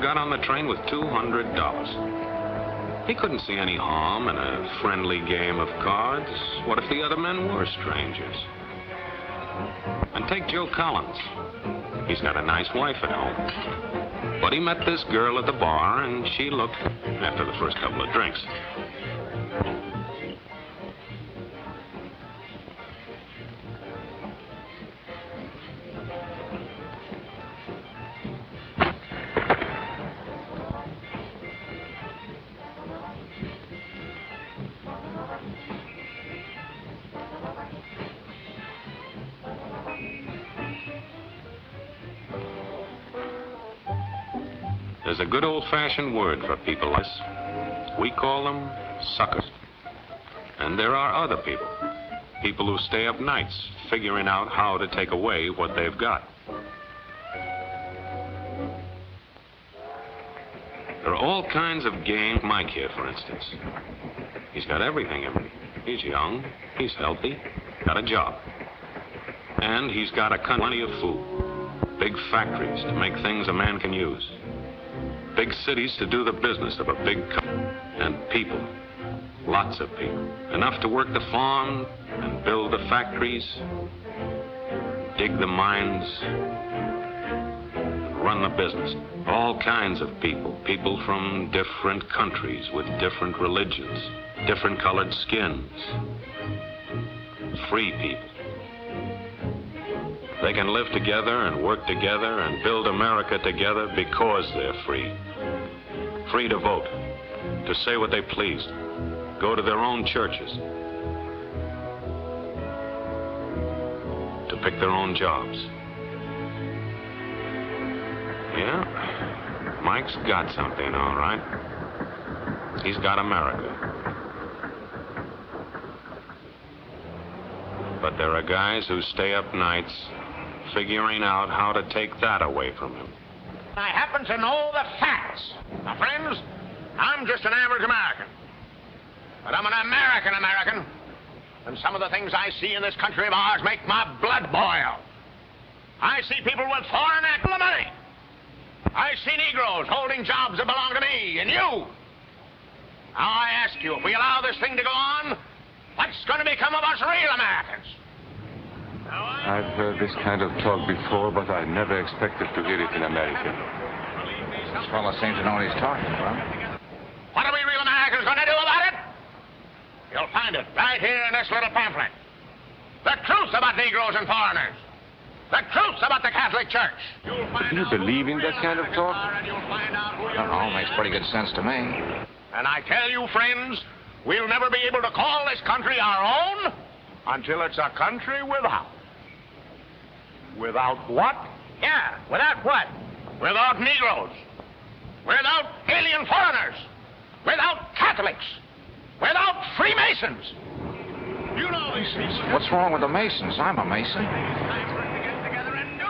got on the train with $200. He couldn't see any harm in a friendly game of cards. What if the other men were strangers? And take Joe Collins. He's got a nice wife at home. But he met this girl at the bar, and she looked, after the first couple of drinks. There's a good old-fashioned word for people like this. We call them suckers. And there are other people. People who stay up nights figuring out how to take away what they've got. There are all kinds of games. My kid, for instance. He's got everything in him. He's young, he's healthy, got a job. And he's got plenty of food. Big factories to make things a man can use. Big cities to do the business of a big company. And people, lots of people. Enough to work the farm and build the factories, dig the mines, and run the business. All kinds of people. People from different countries with different religions, different colored skins. Free people. They can live together and work together and build America together because they're free. Free to vote, to say what they please, go to their own churches, to pick their own jobs. Yeah, Mike's got something, all right. He's got America. But there are guys who stay up nights figuring out how to take that away from him. I happen to know the facts. My friends, I'm just an average American. But I'm an American. And some of the things I see in this country of ours make my blood boil. I see people with foreign money. I see Negroes holding jobs that belong to me and you. Now I ask you, if we allow this thing to go on, what's going to become of us real Americans? I've heard this kind of talk before, but I never expected to hear it in America. This fellow seems to know what he's talking about. What are we real Americans going to do about it? You'll find it right here in this little pamphlet. The truth about Negroes and foreigners. The truth about the Catholic Church. Do you believe in that kind of talk? I don't know, makes pretty good sense to me. And I tell you, friends, we'll never be able to call this country our own until it's a country without. Without what? Yeah, without what? Without Negroes. Without alien foreigners. Without Catholics. Without Freemasons. You know these people. What's wrong with the Masons? I'm a Mason.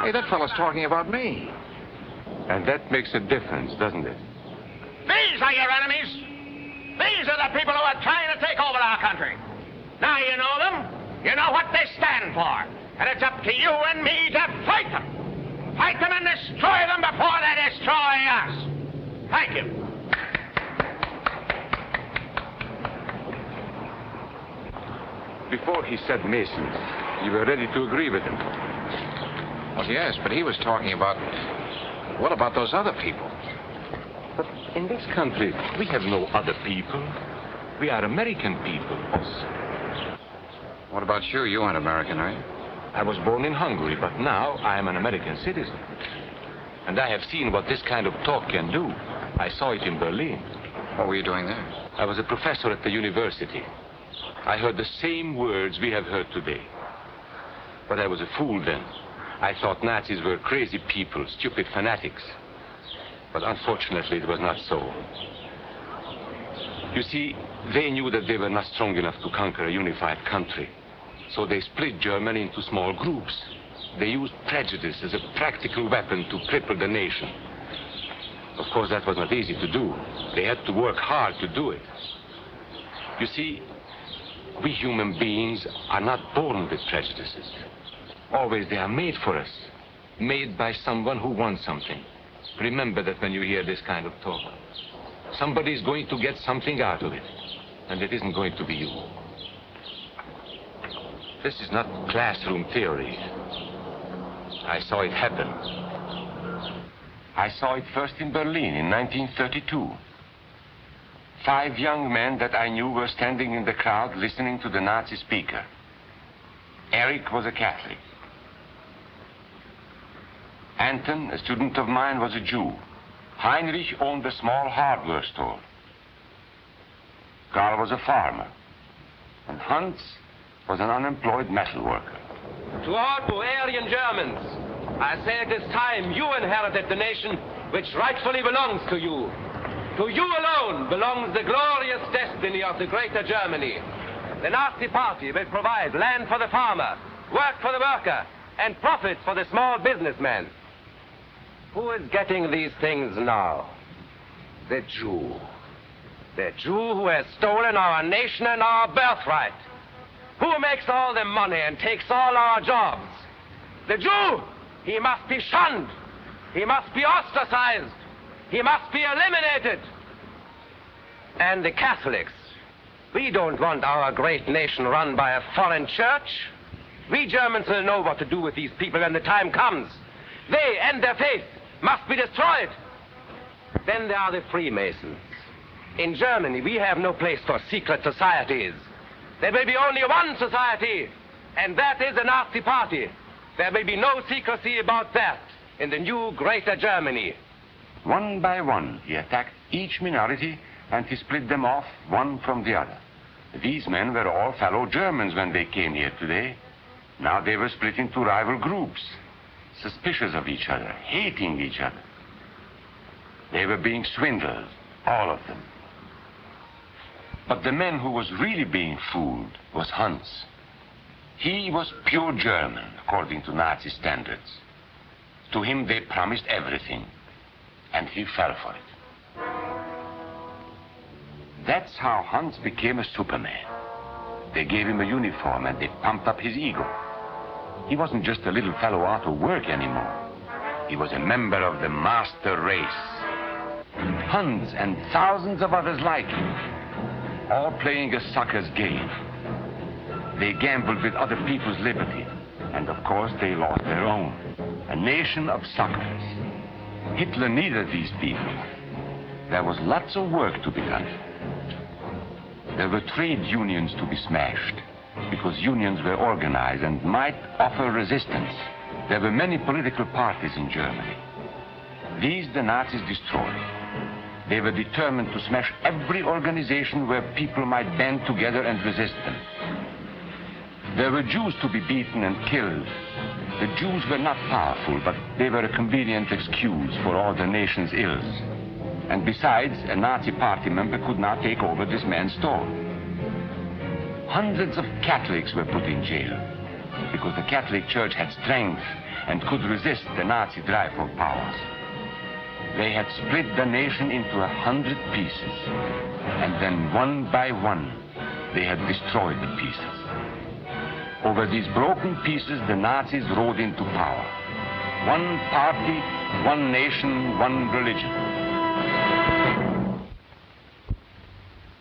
Hey, that fellow's talking about me. And that makes a difference, doesn't it? These are your enemies. These are the people who are trying to take over our country. Now you know them. You know what they stand for. And it's up to you and me to fight them. Fight them and destroy them before they destroy us. Thank you. Before he said Masons, you were ready to agree with him. Well, yes, but he was talking about... What about those other people? But in this country, we have no other people. We are American people. What about you? You aren't American, are you? I was born in Hungary, but now I am an American citizen. And I have seen what this kind of talk can do. I saw it in Berlin. What were you doing there? I was a professor at the university. I heard the same words we have heard today. But I was a fool then. I thought Nazis were crazy people, stupid fanatics. But unfortunately, it was not so. You see, they knew that they were not strong enough to conquer a unified country. So they split Germany into small groups. They used prejudice as a practical weapon to cripple the nation. Of course, that was not easy to do. They had to work hard to do it. You see, we human beings are not born with prejudices. Always they are made for us. Made by someone who wants something. Remember that when you hear this kind of talk. Somebody's going to get something out of it, and it isn't going to be you. This is not classroom theory. I saw it happen. I saw it first in Berlin in 1932. 5 young men that I knew were standing in the crowd listening to the Nazi speaker. Eric was a Catholic. Anton, a student of mine, was a Jew. Heinrich owned a small hardware store. Karl was a farmer. And Hans was an unemployed metal worker. To all you Aryan Germans, I say it is time you inherited the nation which rightfully belongs to you. To you alone belongs the glorious destiny of the greater Germany. The Nazi Party will provide land for the farmer, work for the worker, and profits for the small businessman. Who is getting these things now? The Jew. The Jew who has stolen our nation and our birthright. Who makes all the money and takes all our jobs. The Jew, he must be shunned. He must be ostracized. He must be eliminated. And the Catholics, we don't want our great nation run by a foreign church. We Germans will know what to do with these people when the time comes. They and their faith must be destroyed. Then there are the Freemasons. In Germany, we have no place for secret societies. There will be only one society, and that is the Nazi Party. There will be no secrecy about that in the new greater Germany. One by one, he attacked each minority and he split them off one from the other. These men were all fellow Germans when they came here today. Now they were split into rival groups, suspicious of each other, hating each other. They were being swindled, all of them. But the man who was really being fooled was Hans. He was pure German, according to Nazi standards. To him they promised everything, and he fell for it. That's how Hans became a Superman. They gave him a uniform and they pumped up his ego. He wasn't just a little fellow out of work anymore. He was a member of the master race. Hans and thousands of others like him, all playing a sucker's game. They gambled with other people's liberty, and of course they lost their own. A nation of suckers. Hitler needed these people. There was lots of work to be done. There were trade unions to be smashed, because unions were organized and might offer resistance. There were many political parties in Germany. These the Nazis destroyed. They were determined to smash every organization where people might band together and resist them. There were Jews to be beaten and killed. The Jews were not powerful, but they were a convenient excuse for all the nation's ills. And besides, a Nazi party member could not take over this man's store. Hundreds of Catholics were put in jail because the Catholic Church had strength and could resist the Nazi drive for power. They had split the nation into 100 pieces, and then one by one, they had destroyed the pieces. Over these broken pieces, the Nazis rode into power. One party, one nation, one religion.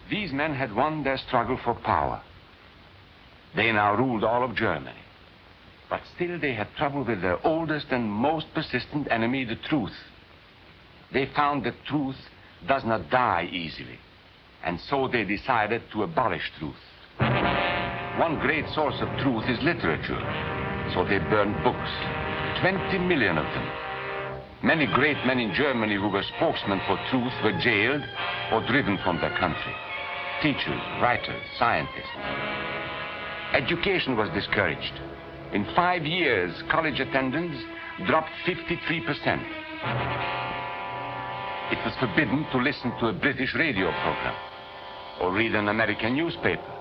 These men had won their struggle for power. They now ruled all of Germany. But still they had trouble with their oldest and most persistent enemy, the truth. They found that truth does not die easily. And so they decided to abolish truth. One great source of truth is literature. So they burned books, 20 million of them. Many great men in Germany who were spokesmen for truth were jailed or driven from their country. Teachers, writers, scientists. Education was discouraged. In 5 years, college attendance dropped 53%. It was forbidden to listen to a British radio program or read an American newspaper.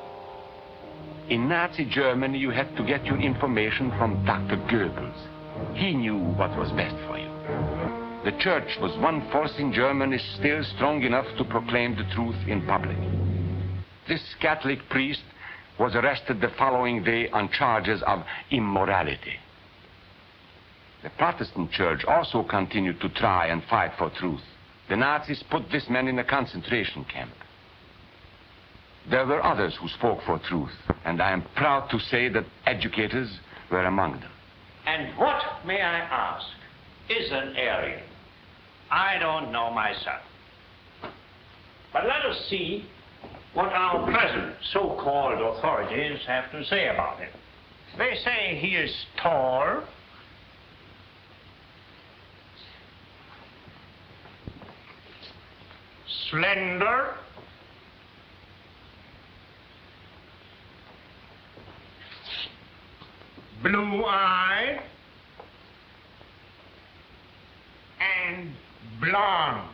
In Nazi Germany, you had to get your information from Dr. Goebbels. He knew what was best for you. The church was one force in Germany still strong enough to proclaim the truth in public. This Catholic priest was arrested the following day on charges of immorality. The Protestant church also continued to try and fight for truth. The Nazis put this man in a concentration camp. There were others who spoke for truth, and I am proud to say that educators were among them. And what, may I ask, is an Aryan? I don't know myself. But let us see what our present so-called authorities have to say about him. They say he is tall, slender, blue-eyed, and blonde.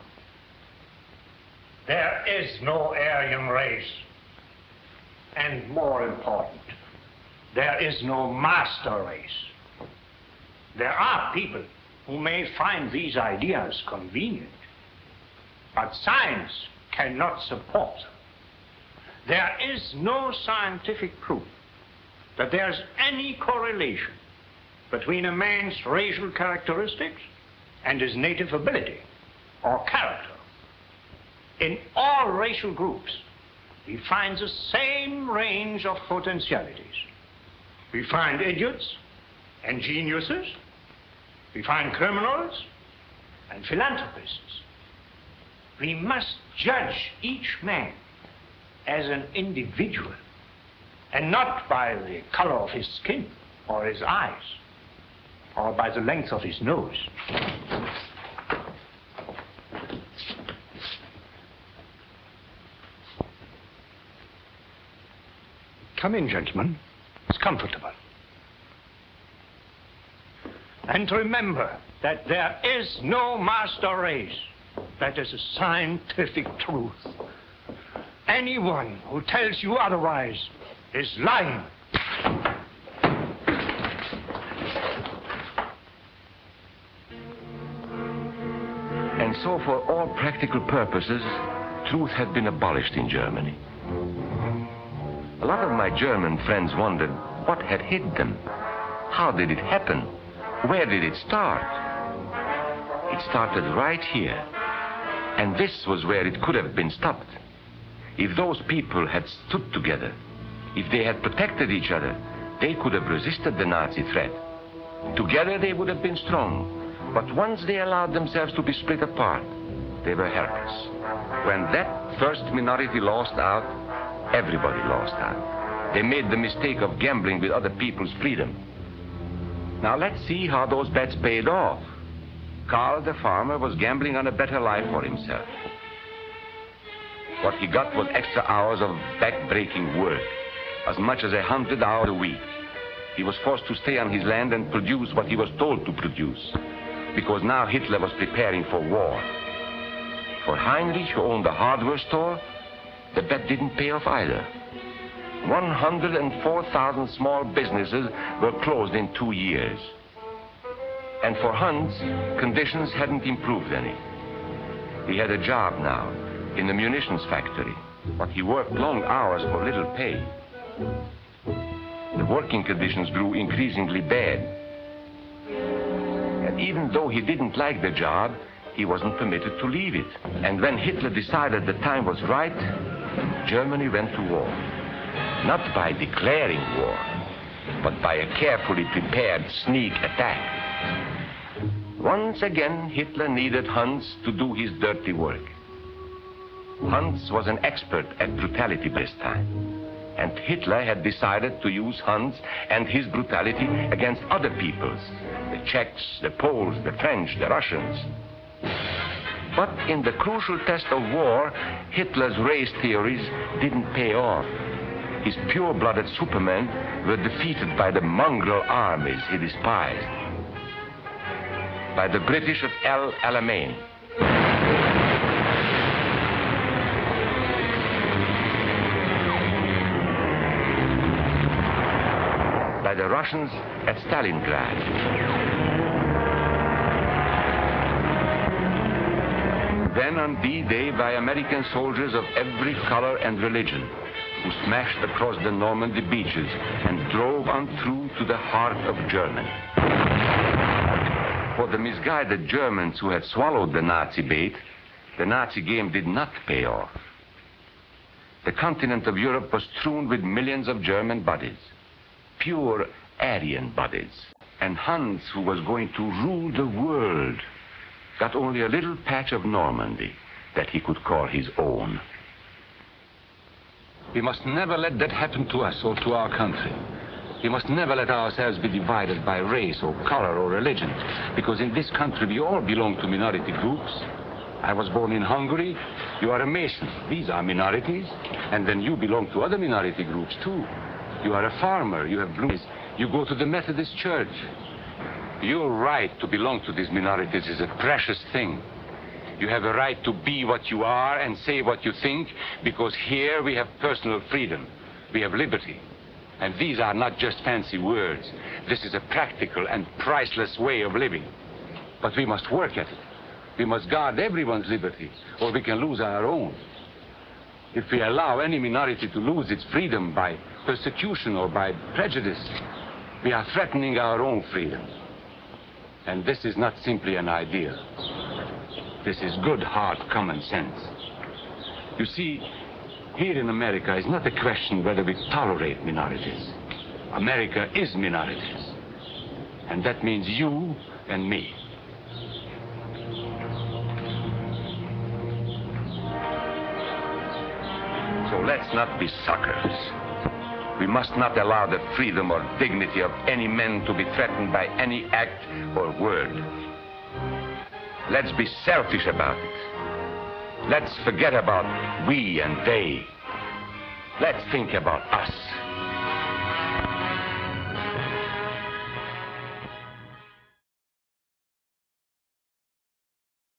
There is no Aryan race. And more important, there is no master race. There are people who may find these ideas convenient, but science cannot support them. There is no scientific proof that there's any correlation between a man's racial characteristics and his native ability or character. In all racial groups, we find the same range of potentialities. We find idiots and geniuses. We find criminals and philanthropists. We must judge each man as an individual and not by the color of his skin or his eyes or by the length of his nose. Come in, gentlemen. It's comfortable. And remember that there is no master race. That is a scientific truth. Anyone who tells you otherwise is lying. And so for all practical purposes, truth had been abolished in Germany. A lot of my German friends wondered what had hid them. How did it happen? Where did it start? It started right here. And this was where it could have been stopped. If those people had stood together, if they had protected each other, they could have resisted the Nazi threat. Together they would have been strong. But once they allowed themselves to be split apart, they were helpless. When that first minority lost out, everybody lost out. They made the mistake of gambling with other people's freedom. Now let's see how those bets paid off. Karl the farmer was gambling on a better life for himself. What he got was extra hours of back-breaking work, as much as 100 hours a week. He was forced to stay on his land and produce what he was told to produce, because now Hitler was preparing for war. For Heinrich, who owned a hardware store, the bet didn't pay off either. 104,000 small businesses were closed in 2 years. And for Hans, conditions hadn't improved any. He had a job now in the munitions factory, but he worked long hours for little pay. The working conditions grew increasingly bad. And even though he didn't like the job, he wasn't permitted to leave it. And when Hitler decided the time was right, Germany went to war. Not by declaring war, but by a carefully prepared sneak attack. Once again, Hitler needed Hans to do his dirty work. Hans was an expert at brutality this time, and Hitler had decided to use Hans and his brutality against other peoples, the Czechs, the Poles, the French, the Russians. But in the crucial test of war, Hitler's race theories didn't pay off. His pure-blooded supermen were defeated by the mongrel armies he despised. By the British of El Alamein. By the Russians at Stalingrad. Then on D-Day by American soldiers of every color and religion, who smashed across the Normandy beaches and drove on through to the heart of Germany. For the misguided Germans who had swallowed the Nazi bait, the Nazi game did not pay off. The continent of Europe was strewn with millions of German bodies, pure Aryan bodies. And Hans, who was going to rule the world, got only a little patch of Normandy that he could call his own. We must never let that happen to us or to our country. We must never let ourselves be divided by race or color or religion, because in this country we all belong to minority groups. I was born in Hungary. You are a Mason. These are minorities. And then you belong to other minority groups too. You are a farmer. You have blue eyes. You go to the Methodist Church. Your right to belong to these minorities is a precious thing. You have a right to be what you are and say what you think, because here we have personal freedom. We have liberty. And these are not just fancy words. This is a practical and priceless way of living. But we must work at it. We must guard everyone's liberty, or we can lose our own. If we allow any minority to lose its freedom by persecution or by prejudice, we are threatening our own freedom. And this is not simply an idea. This is good, hard common sense. You see, here in America is not a question whether we tolerate minorities. America is minorities. And that means you and me. So let's not be suckers. We must not allow the freedom or dignity of any man to be threatened by any act or word. Let's be selfish about it. Let's forget about we and they. Let's think about us.